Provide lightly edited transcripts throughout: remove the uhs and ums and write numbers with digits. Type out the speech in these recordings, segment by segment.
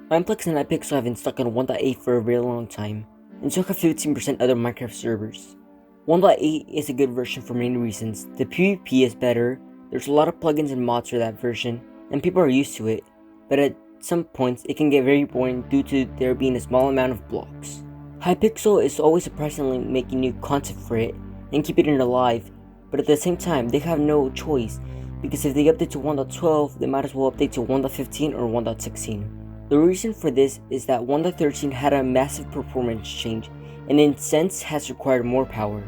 Mineplex and Hypixel have been stuck on 1.8 for a very long time, and so have 15% other Minecraft servers. 1.8 is a good version for many reasons. The PvP is better, there's a lot of plugins and mods for that version, and people are used to it, but at some points it can get very boring due to there being a small amount of blocks. Hypixel is always surprisingly making new content for it and keeping it alive, but at the same time they have no choice, because if they update to 1.12, they might as well update to 1.15 or 1.16. The reason for this is that 1.13 had a massive performance change and in sense has required more power.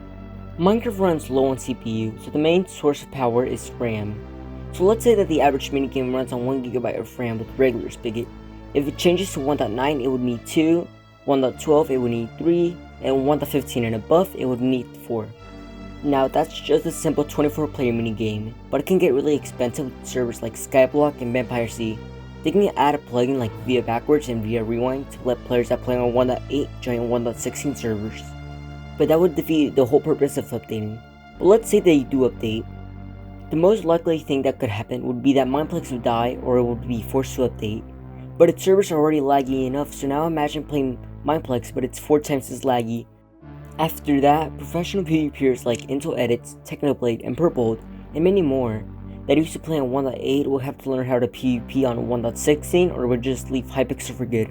Minecraft runs low on CPU, so the main source of power is RAM. So let's say that the average minigame runs on 1GB of RAM with regular spigot. If it changes to 1.9 it would need 2, 1.12 it would need 3, and 1.15 and above it would need 4. Now that's just a simple 24 player minigame, but it can get really expensive with servers like Skyblock and Vampire Sea. They can add a plugin like Via Backwards and Via Rewind to let players that play on 1.8 join 1.16 servers, but that would defeat the whole purpose of updating. But let's say they do update. The most likely thing that could happen would be that Mineplex would die or it would be forced to update, but its servers are already laggy enough, so now imagine playing Mineplex but it's 4 times as laggy. After that, professional PvPers like Intel Edits, Technoblade, and Purpled, and many more that used to play on 1.8 will have to learn how to PvP on 1.16 or would just leave Hypixel for good.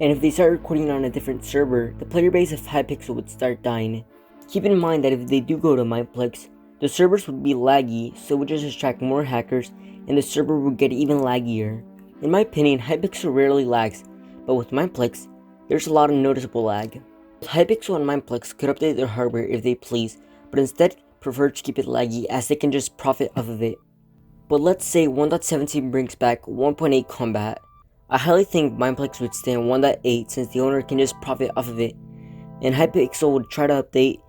And if they start recording on a different server, the player base of Hypixel would start dying. Keep in mind that if they do go to Mineplex, the servers would be laggy, so it would just attract more hackers and the server would get even laggier. In my opinion, Hypixel rarely lags, but with Mineplex, there's a lot of noticeable lag. Hypixel and Mineplex could update their hardware if they please, but instead prefer to keep it laggy as they can just profit off of it. But let's say 1.17 brings back 1.8 combat. I highly think Mineplex would stay on 1.8 since the owner can just profit off of it, and Hypixel would try to update,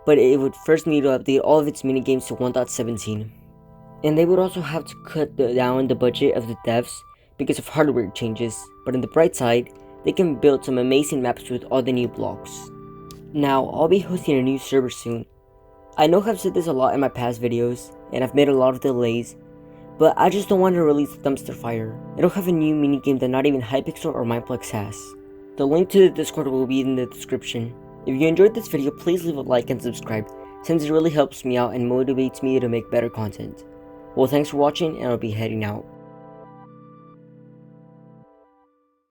but it would first need to update all of its minigames to 1.17. And they would also have to cut down the budget of the devs because of hardware changes, but on the bright side, they can build some amazing maps with all the new blocks. Now, I'll be hosting a new server soon. I know I've said this a lot in my past videos, and I've made a lot of delays, but I just don't want to release a dumpster fire. It'll have a new minigame that not even Hypixel or Mineplex has. The link to the Discord will be in the description. If you enjoyed this video, please leave a like and subscribe, since it really helps me out and motivates me to make better content. Well, thanks for watching, and I'll be heading out.